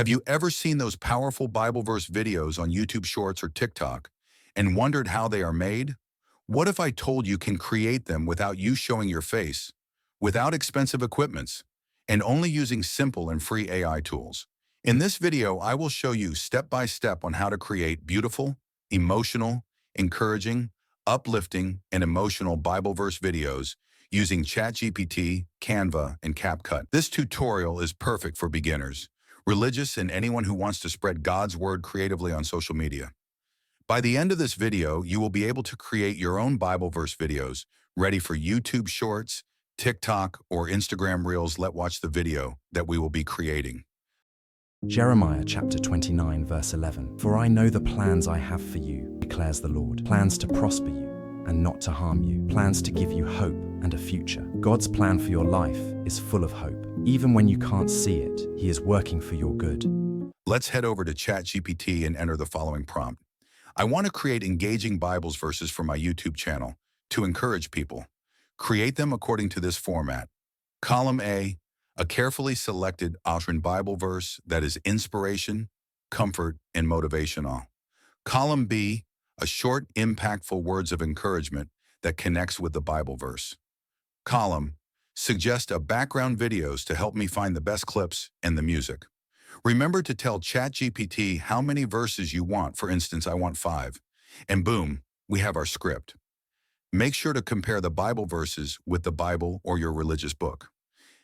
Have you ever seen those powerful Bible verse videos on YouTube Shorts or TikTok and wondered how they are made? What if I told you can create them without you showing your face, without expensive equipments, and only using simple and free AI tools? In this video, I will show you step by step on how to create beautiful, emotional, encouraging, uplifting, and emotional Bible verse videos using ChatGPT, Canva, and CapCut. This tutorial is perfect for beginners, religious, and anyone who wants to spread God's word creatively on social media. By the end of this video, you will be able to create your own Bible verse videos ready for YouTube Shorts, TikTok, or Instagram Reels. Let's watch the video that we will be creating. Jeremiah chapter 29 verse 11. For I know the plans I have for you, declares the Lord. Plans to prosper you and not to harm you. Plans to give you hope and a future. God's plan for your life is full of hope. Even when you can't see it, He is working for your good. Let's head over to ChatGPT and enter the following prompt. I want to create engaging Bible verses for my YouTube channel to encourage people. Create them according to this format. Column A carefully selected Austrian Bible verse that is inspiration, comfort, and motivational. Column B, a short, impactful words of encouragement that connects with the Bible verse. Column, suggest a background videos to help me find the best clips and the music. Remember to tell ChatGPT how many verses you want. For instance, I want 5. And boom, we have our script. Make sure to compare the Bible verses with the Bible or your religious book.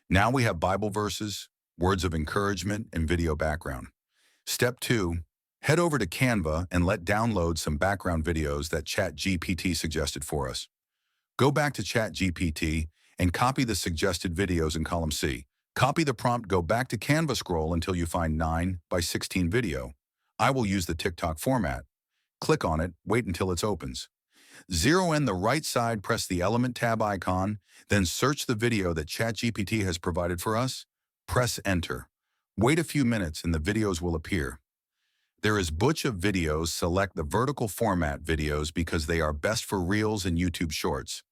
Now we have Bible verses, words of encouragement, and video background. Step 2, head over to Canva and let download some background videos that ChatGPT suggested for us. Go back to ChatGPT and copy the suggested videos in column C. Copy the prompt, go back to Canva, scroll until you find 9:16 video. I will use the TikTok format. Click on it, wait until it opens. Zero in the right side, press the element tab icon, then search the video that ChatGPT has provided for us. Press enter. Wait a few minutes and the videos will appear. There is bunch of videos. Select the vertical format videos because they are best for Reels and YouTube Shorts.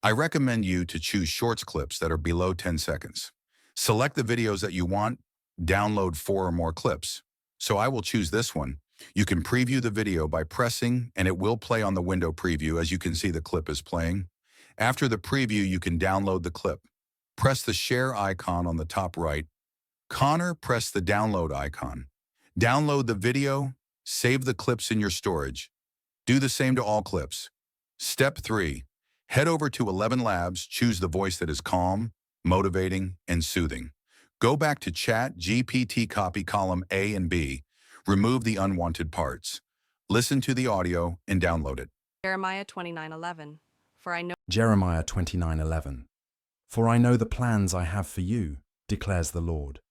I recommend you to choose Shorts clips that are below 10 seconds. Select the videos that you want, download 4 or more clips. So I will choose this one. You can preview the video by pressing and it will play on the window preview. As you can see, the clip is playing. After the preview, you can download the clip. Press the share icon on the top right. Press the download icon. Download the video, save the clips in your storage. Do the same to all clips. Step 3, head over to 11 Labs, choose the voice that is calm, motivating, and soothing. Go back to ChatGPT, copy column A and B, remove the unwanted parts. Listen to the audio and download it. Jeremiah 29:11. For I know Jeremiah 29:11. For I know the plans I have for you, declares the Lord.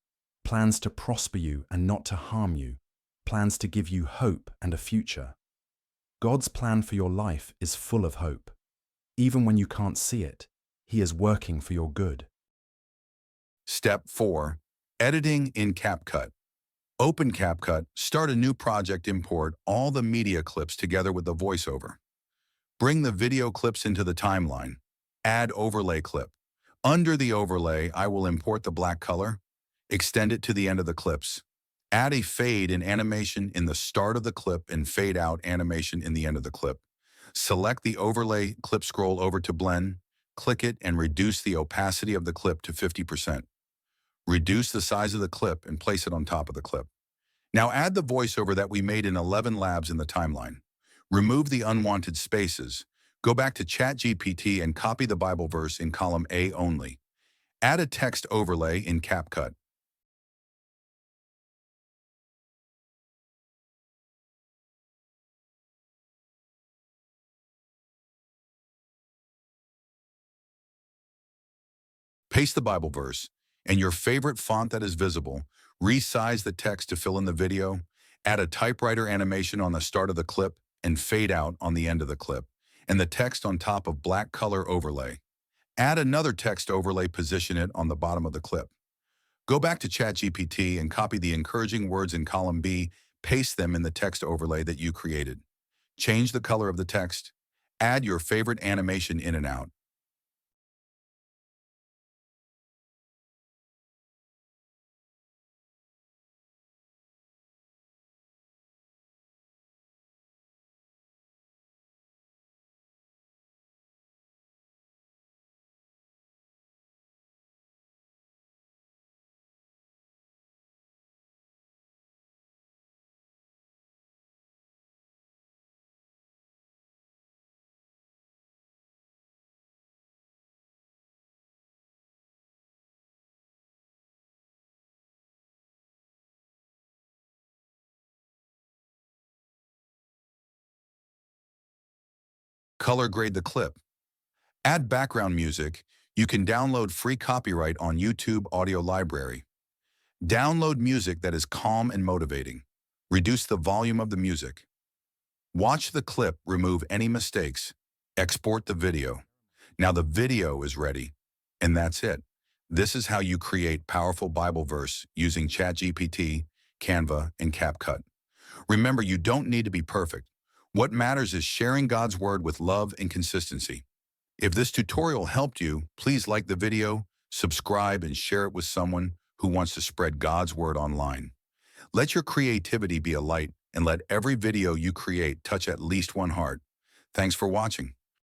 Plans to prosper you and not to harm you. Plans to give you hope and a future. God's plan for your life is full of hope. Even when you can't see it, He is working for your good. Step 4, editing in CapCut. Open CapCut, start a new project, import all the media clips together with the voiceover. Bring the video clips into the timeline. Add overlay clip. Under the overlay, I will import the black color, extend it to the end of the clips. Add a fade in animation in the start of the clip and fade out animation in the end of the clip. Select the overlay clip, scroll over to blend, click it, and reduce the opacity of the clip to 50%. Reduce the size of the clip and place it on top of the clip. Now add the voiceover that we made in 11 Labs in the timeline. Remove the unwanted spaces. Go back to ChatGPT and copy the Bible verse in column A only. Add a text overlay in CapCut. Paste the Bible verse and your favorite font that is visible. Resize the text to fill in the video. Add a typewriter animation on the start of the clip and fade out on the end of the clip. And the text on top of black color overlay. Add another text overlay, position it on the bottom of the clip. Go back to ChatGPT and copy the encouraging words in column B. Paste them in the text overlay that you created. Change the color of the text. Add your favorite animation in and out. Color grade the clip. Add background music. You can download free copyright on YouTube Audio Library. Download music that is calm and motivating. Reduce the volume of the music. Watch the clip, remove any mistakes. Export the video. Now the video is ready, and that's it. This is how you create powerful Bible verse using ChatGPT, Canva, and CapCut. Remember, you don't need to be perfect. What matters is sharing God's word with love and consistency. If this tutorial helped you, please like the video, subscribe, and share it with someone who wants to spread God's word online. Let your creativity be a light, and let every video you create touch at least one heart. Thanks for watching.